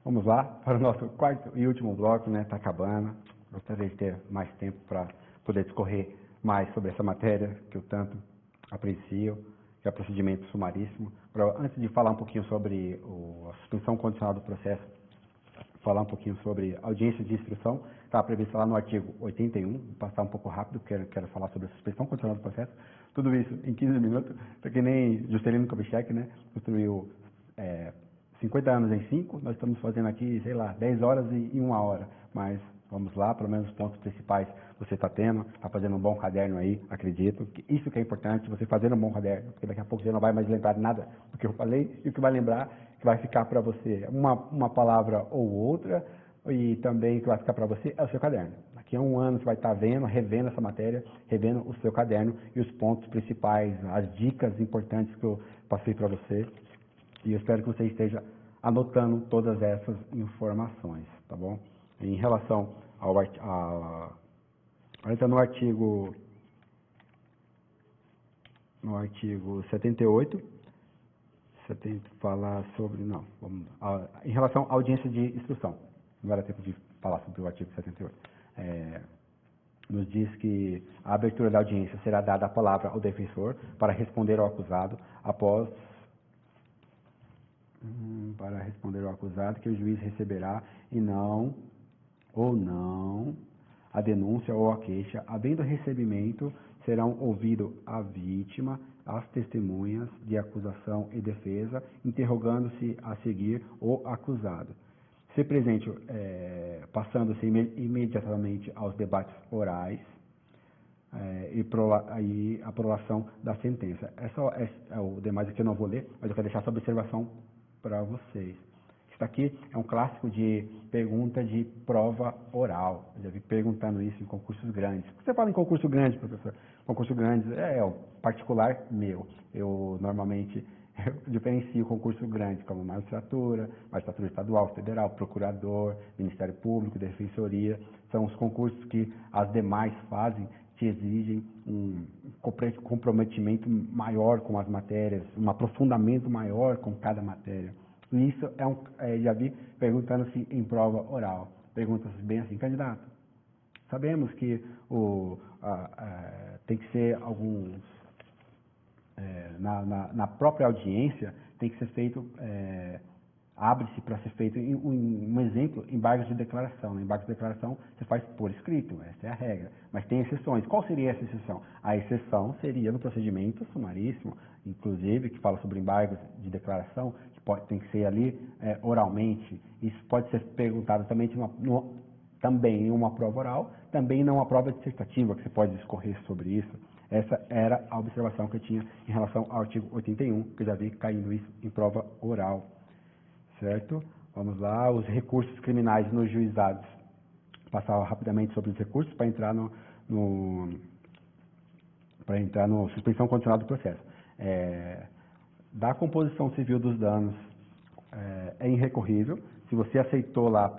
Vamos lá para o nosso quarto e último bloco, né? Está acabando. Gostaria de ter mais tempo para poder discorrer mais sobre essa matéria que eu tanto aprecio, que é o procedimento sumaríssimo. Agora, antes de falar um pouquinho sobre a suspensão condicional do processo, falar um pouquinho sobre audiência de instrução, está prevista lá no artigo 81, vou passar um pouco rápido, porque eu quero falar sobre a suspensão condicional do processo, tudo isso em 15 minutos, que nem Juscelino Kubitschek, né, construiu 50 anos em 5, nós estamos fazendo aqui, sei lá, 10 horas e 1 hora, mas vamos lá, pelo menos os pontos principais você está tendo, está fazendo um bom caderno aí, acredito, que isso que é importante, você fazer um bom caderno, porque daqui a pouco você não vai mais lembrar de nada do que eu falei, e o que vai lembrar, que vai ficar para você uma palavra ou outra, e também o que vai ficar para você é o seu caderno. Daqui a 1 ano você vai estar vendo, revendo essa matéria, revendo o seu caderno e os pontos principais, as dicas importantes que eu passei para você, e eu espero que você esteja anotando todas essas informações, tá bom? Em relação ao no artigo 78, fala sobre, não, vamos, em relação à audiência de instrução, não era tempo de falar sobre o artigo 78, nos diz que a abertura da audiência será dada a palavra ao defensor para responder ao acusado após que o juiz receberá ou não a denúncia ou a queixa. Havendo recebimento, serão ouvidos a vítima, as testemunhas de acusação e defesa, interrogando-se a seguir o acusado. Se presente, passando-se imediatamente aos debates orais e a aprovação da sentença. O demais aqui eu não vou ler, mas eu quero deixar essa observação para vocês. Isso aqui é um clássico de pergunta de prova oral. Eu já vi perguntando isso em concursos grandes. Você fala em concurso grande, professor? Concurso grande é o particular meu. Eu normalmente diferencio concurso grande como magistratura estadual, federal, procurador, Ministério Público, Defensoria. São os concursos que as demais fazem, que exigem um comprometimento maior com as matérias, um aprofundamento maior com cada matéria. E isso já vi perguntando-se em prova oral. Pergunta-se bem assim, candidato, sabemos que tem que ser alguns, na própria audiência, tem que ser feito, abre-se para ser feito um exemplo, embargos de declaração. No embargo de declaração você faz por escrito, essa é a regra. Mas tem exceções. Qual seria essa exceção? A exceção seria no procedimento sumaríssimo, inclusive, que fala sobre embargos de declaração, que tem que ser ali oralmente. Isso pode ser perguntado também em uma prova oral, também numa prova dissertativa, que você pode discorrer sobre isso. Essa era a observação que eu tinha em relação ao artigo 81, que eu já vi caindo isso em prova oral. Certo? Vamos lá, os recursos criminais nos juizados. Passar rapidamente sobre os recursos para entrar no suspensão condicional do processo. Da composição civil dos danos é irrecorrível. Se você aceitou lá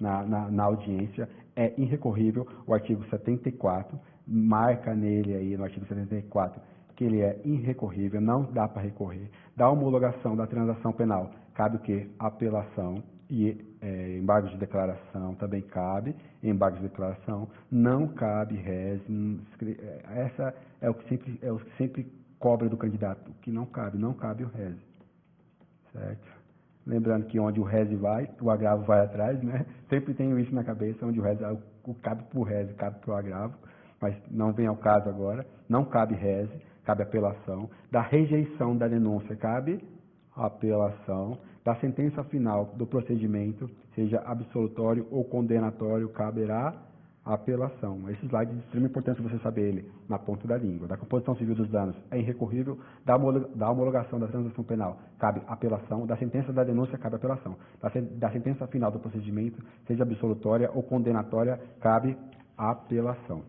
na audiência, é irrecorrível o artigo 74, marca nele aí no artigo 74 que ele é irrecorrível, não dá para recorrer. Da homologação da transação penal, cabe o quê? Apelação e embargos de declaração também cabe, embargos de declaração, não cabe rez, essa é o que sempre cobra do candidato, o que não cabe o rez, certo? Lembrando que onde o rez vai, o agravo vai atrás, né? Sempre tenho isso na cabeça, onde o rez cabe para o rez, cabe para o agravo, mas não vem ao caso agora, não cabe rez, cabe apelação. Da rejeição da denúncia, cabe apelação. Da sentença final do procedimento, seja absolutório ou condenatório, caberá apelação. Esse slide é de extrema importância você saber ele na ponta da língua. Da composição civil dos danos é irrecorrível. Da homologação da transação penal, cabe apelação. Da sentença da denúncia, cabe apelação. Da sentença final do procedimento, seja absolutória ou condenatória, cabe apelação.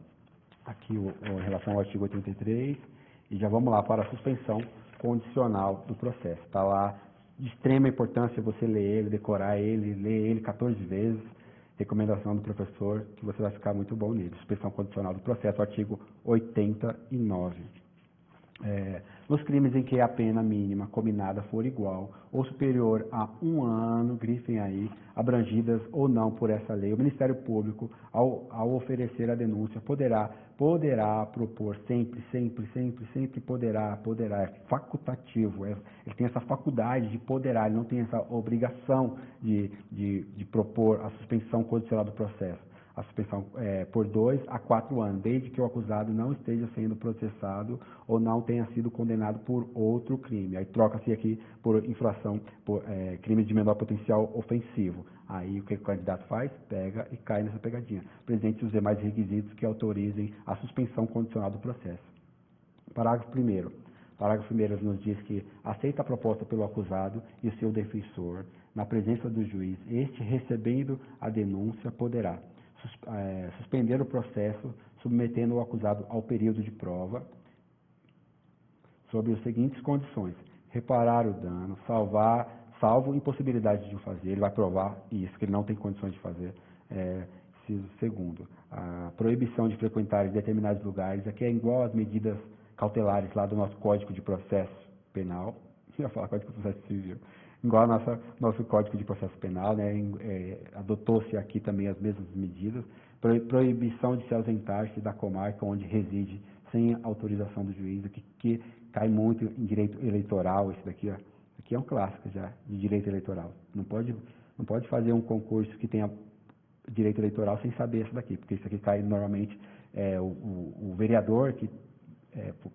Aqui em relação ao artigo 83, e já vamos lá para a suspensão condicional do processo. Está lá de extrema importância você ler ele, decorar ele, ler ele 14 vezes. Recomendação do professor, que você vai ficar muito bom nele. Suspensão condicional do processo, artigo 89. Nos crimes em que a pena mínima combinada for igual ou superior a 1 ano, grifem aí, abrangidas ou não por essa lei, o Ministério Público, ao oferecer a denúncia, poderá propor, sempre poderá, é facultativo, ele tem essa faculdade de poderá, ele não tem essa obrigação de propor a suspensão condicional do processo. A suspensão por 2 a 4 anos, desde que o acusado não esteja sendo processado ou não tenha sido condenado por outro crime. Aí troca-se aqui por infração, por crime de menor potencial ofensivo. Aí o que o candidato faz? Pega e cai nessa pegadinha. Apresente os demais requisitos que autorizem a suspensão condicional do processo. Parágrafo 1º. Parágrafo 1º nos diz que aceita a proposta pelo acusado e o seu defensor, na presença do juiz, este recebendo a denúncia poderá suspender o processo, submetendo o acusado ao período de prova, sob as seguintes condições: reparar o dano, salvo impossibilidade de o fazer, ele vai provar isso, que ele não tem condições de fazer. Segundo, a proibição de frequentar determinados lugares, aqui é igual às medidas cautelares lá do nosso Código de Processo Penal, eu ia falar Código de Processo Civil, igual ao nosso Código de Processo Penal, né, adotou-se aqui também as mesmas medidas, proibição de se ausentar-se da comarca onde reside sem autorização do juiz, que cai muito em direito eleitoral, esse daqui, ó, aqui é um clássico já, de direito eleitoral. Não pode fazer um concurso que tenha direito eleitoral sem saber isso daqui, porque isso aqui cai normalmente, o vereador que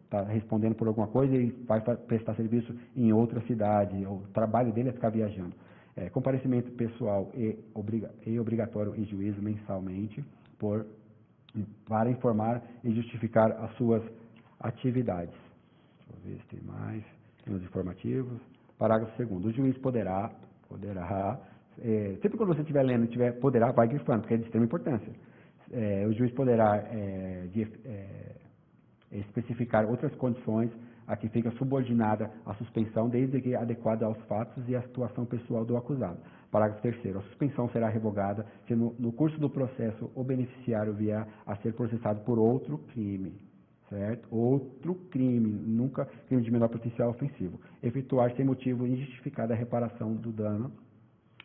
está respondendo por alguma coisa e vai prestar serviço em outra cidade, o trabalho dele é ficar viajando. Comparecimento pessoal e obrigatório em juízo mensalmente para informar e justificar as suas atividades. Deixa eu ver se tem mais. Tem os informativos. Parágrafo 2º. O juiz poderá, sempre quando você estiver lendo, poderá, vai grifando, porque é de extrema importância. O juiz poderá especificar outras condições a que fica subordinada a suspensão, desde que adequada aos fatos e à situação pessoal do acusado. Parágrafo 3º. A suspensão será revogada se no curso do processo o beneficiário vier a ser processado por outro crime, certo? Outro crime, nunca crime de menor potencial ofensivo. Efetuar sem motivo injustificada a reparação do dano.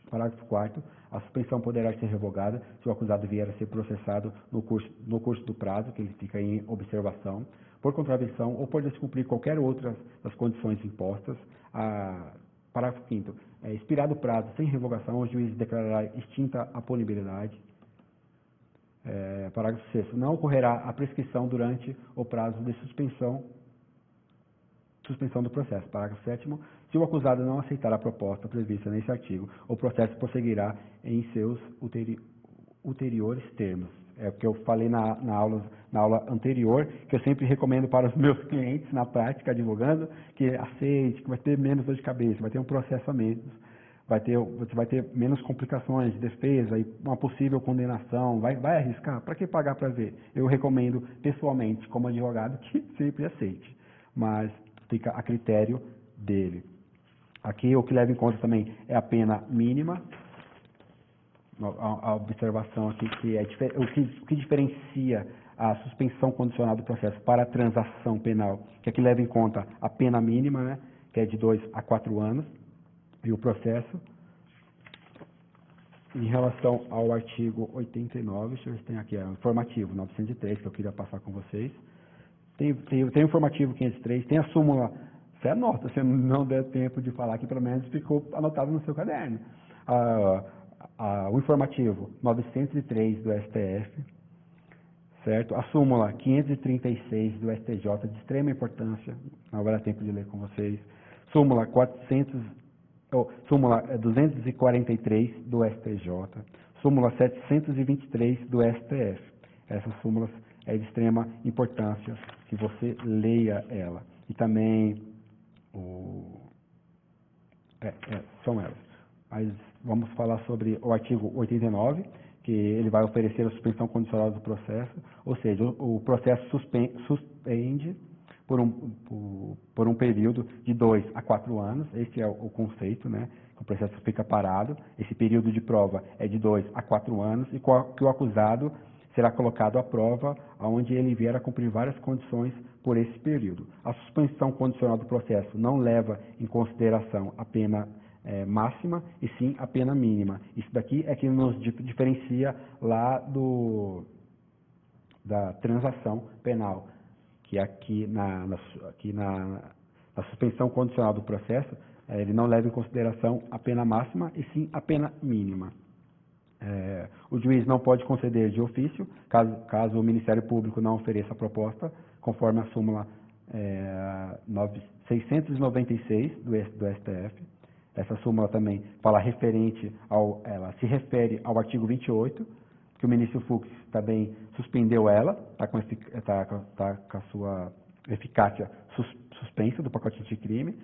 Parágrafo 4º. A suspensão poderá ser revogada se o acusado vier a ser processado no curso do prazo, que ele fica em observação, por contravenção ou por descumprir qualquer outra das condições impostas. Parágrafo 5º. Expirado o prazo sem revogação, o juiz declarará extinta a punibilidade. Parágrafo 6º. Não ocorrerá a prescrição durante o prazo de suspensão do processo. Parágrafo 7º. Se o acusado não aceitar a proposta prevista nesse artigo, o processo prosseguirá em seus ulteriores termos. É o que eu falei na aula anterior, que eu sempre recomendo para os meus clientes na prática, advogando, que aceite, que vai ter menos dor de cabeça, vai ter um processo a menos, você vai ter menos complicações de defesa e uma possível condenação, vai arriscar? Para que pagar para ver? Eu recomendo pessoalmente, como advogado, que sempre aceite, mas fica a critério dele. Aqui o que leva em conta também é a pena mínima, a observação aqui que o que diferencia a suspensão condicional do processo para a transação penal, que aqui leva em conta a pena mínima, né, que é de 2 a 4 anos, e o processo. Em relação ao artigo 89, deixa eu ver se tem aqui, o informativo 903, que eu queria passar com vocês. Tem o informativo 503, tem a súmula. Você anota, se não der tempo de falar, que pelo menos ficou anotado no seu caderno. O informativo 903 do STF, certo? A súmula 536 do STJ, de extrema importância, não vai dar tempo de ler com vocês. Súmula 243 do STJ, súmula 723 do STF. Essas súmulas é de extrema importância que você leia ela. E também são elas. Mas vamos falar sobre o artigo 89, que ele vai oferecer a suspensão condicional do processo, ou seja, o processo suspende por um período de 2 a 4 anos, esse é o conceito, né? O processo fica parado, esse período de prova é de 2 a 4 anos, e que o acusado será colocado à prova, onde ele vier a cumprir várias condições por esse período. A suspensão condicional do processo não leva em consideração a pena máxima, e sim a pena mínima. Isso daqui é que nos diferencia lá da transação penal, que aqui na suspensão condicional do processo, ele não leva em consideração a pena máxima, e sim a pena mínima. O juiz não pode conceder de ofício, caso o Ministério Público não ofereça a proposta, conforme a súmula 696 do STF. Essa súmula também ela se refere ao artigo 28, que o ministro Fux também suspendeu ela, está com a sua eficácia suspensa do pacote anticrime.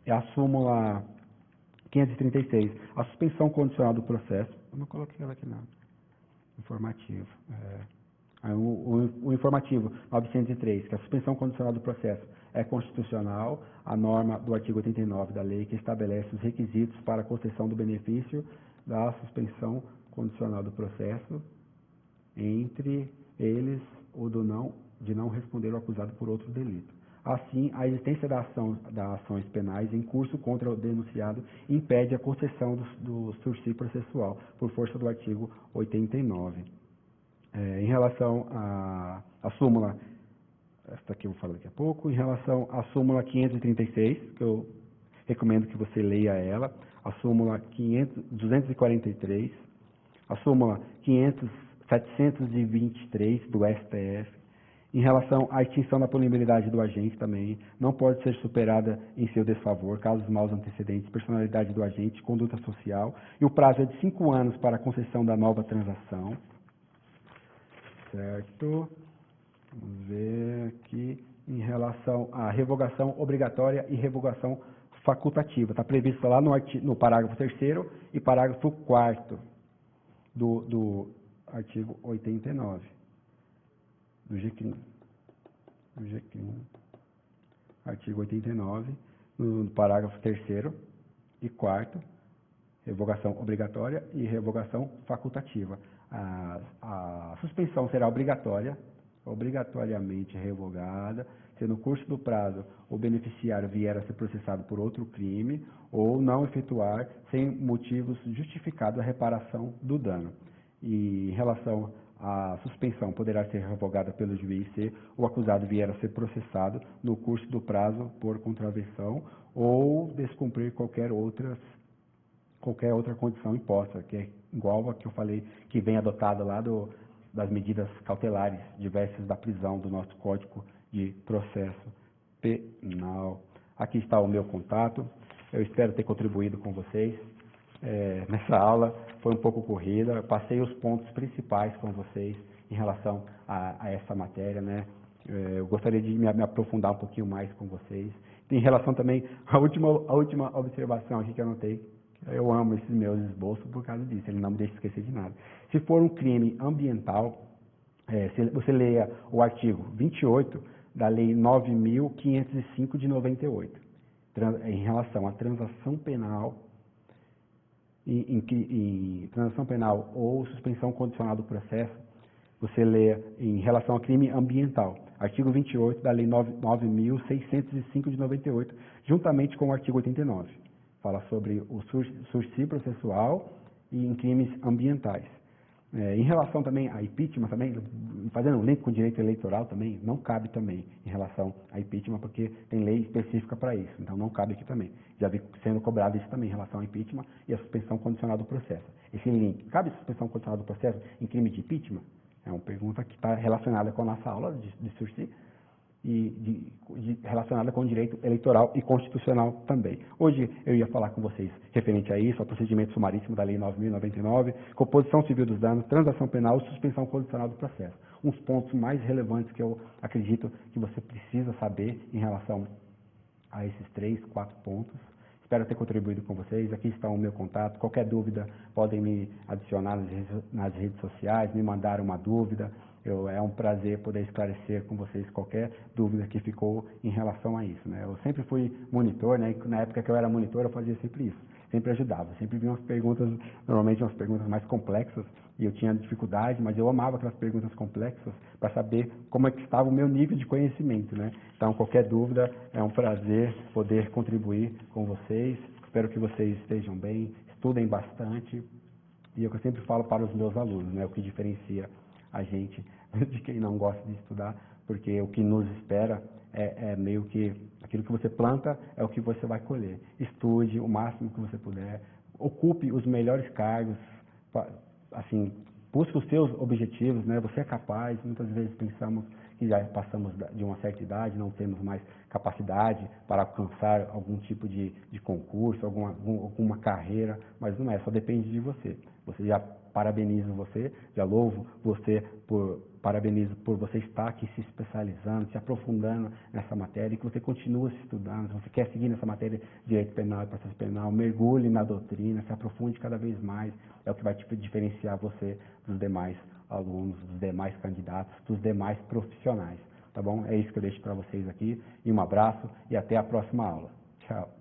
É a súmula 536, a suspensão condicional do processo. Eu não coloquei ela aqui não. Informativo. O informativo 903, que a suspensão condicional do processo é constitucional, a norma do artigo 89 da lei que estabelece os requisitos para a concessão do benefício da suspensão condicional do processo, entre eles o de não responder ao acusado por outro delito. Assim, a existência das ações penais em curso contra o denunciado impede a concessão do sursi processual, por força do artigo 89. Em relação à súmula, esta aqui eu vou falar daqui a pouco, em relação à súmula 536, que eu recomendo que você leia ela, a súmula 243, a súmula 723 do STF, em relação à extinção da punibilidade do agente também, não pode ser superada em seu desfavor, casos maus antecedentes, personalidade do agente, conduta social, e o prazo é de 5 anos para a concessão da nova transação. Certo? Vamos ver aqui, em relação à revogação obrigatória e revogação facultativa. Está previsto lá no parágrafo 3º e parágrafo 4º do artigo 89. Do GCRIM. Artigo 89, no parágrafo 3º e 4º, revogação obrigatória e revogação facultativa. A suspensão será obrigatoriamente revogada, se no curso do prazo o beneficiário vier a ser processado por outro crime ou não efetuar sem motivos justificados a reparação do dano. E em relação à suspensão, poderá ser revogada pelo juiz se o acusado vier a ser processado no curso do prazo por contravenção ou descumprir qualquer outra condição imposta, que é igual a que eu falei, que vem adotada lá das medidas cautelares diversas da prisão do nosso Código de Processo Penal. Aqui está o meu contato. Eu espero ter contribuído com vocês. Nessa aula foi um pouco corrida, eu passei os pontos principais com vocês em relação a essa matéria, né? Eu gostaria de me aprofundar um pouquinho mais com vocês. Em relação também à última observação aqui que eu anotei, eu amo esses meus esboços por causa disso, ele não me deixa esquecer de nada. Se for um crime ambiental, você leia o artigo 28 da Lei 9.505 de 98, em relação à transação penal, em transação penal ou suspensão condicional do processo, você lê em relação a crime ambiental, artigo 28 da Lei 9.605 de 98, juntamente com o artigo 89. Fala sobre o sursi processual e em crimes ambientais. Em relação também a impeachment, também, fazendo um link com o direito eleitoral também, não cabe também em relação a impeachment, porque tem lei específica para isso, então não cabe aqui também. Já vi sendo cobrado isso também em relação ao impeachment e a suspensão condicional do processo. Esse link, cabe suspensão condicional do processo em crime de impeachment? É uma pergunta que está relacionada com a nossa aula de sursi e relacionada com o direito eleitoral e constitucional também. Hoje eu ia falar com vocês referente a isso, ao procedimento sumaríssimo da Lei 9.099, composição civil dos danos, transação penal e suspensão condicional do processo. Uns pontos mais relevantes que eu acredito que você precisa saber em relação a esses 3, 4 pontos. Espero ter contribuído com vocês. Aqui está o meu contato. Qualquer dúvida, podem me adicionar nas redes sociais, me mandar uma dúvida. É um prazer poder esclarecer com vocês qualquer dúvida que ficou em relação a isso, né? Eu sempre fui monitor, né? E na época que eu era monitor, eu fazia sempre isso. sempre ajudava. Sempre vinham umas perguntas, normalmente umas perguntas mais complexas, e eu tinha dificuldade, mas eu amava aquelas perguntas complexas para saber como é que estava o meu nível de conhecimento, né? Então, qualquer dúvida, é um prazer poder contribuir com vocês. Espero que vocês estejam bem, estudem bastante. E é o que eu sempre falo para os meus alunos, né? O que diferencia a gente de quem não gosta de estudar, porque o que nos espera é meio que aquilo que você planta é o que você vai colher. Estude o máximo que você puder, ocupe os melhores cargos, assim, busque os seus objetivos, né? Você é capaz. Muitas vezes pensamos que já passamos de uma certa idade, não temos mais capacidade para alcançar algum tipo de concurso, alguma carreira, mas não é, só depende de você. Você já parabenizo você, já louvo você, parabenizo por você estar aqui se especializando, se aprofundando nessa matéria, e que você continue se estudando. Se você quer seguir nessa matéria de direito penal e processo penal, mergulhe na doutrina, se aprofunde cada vez mais, é o que vai diferenciar você dos demais alunos, dos demais candidatos, dos demais profissionais, tá bom? É isso que eu deixo para vocês aqui, e um abraço e até a próxima aula. Tchau.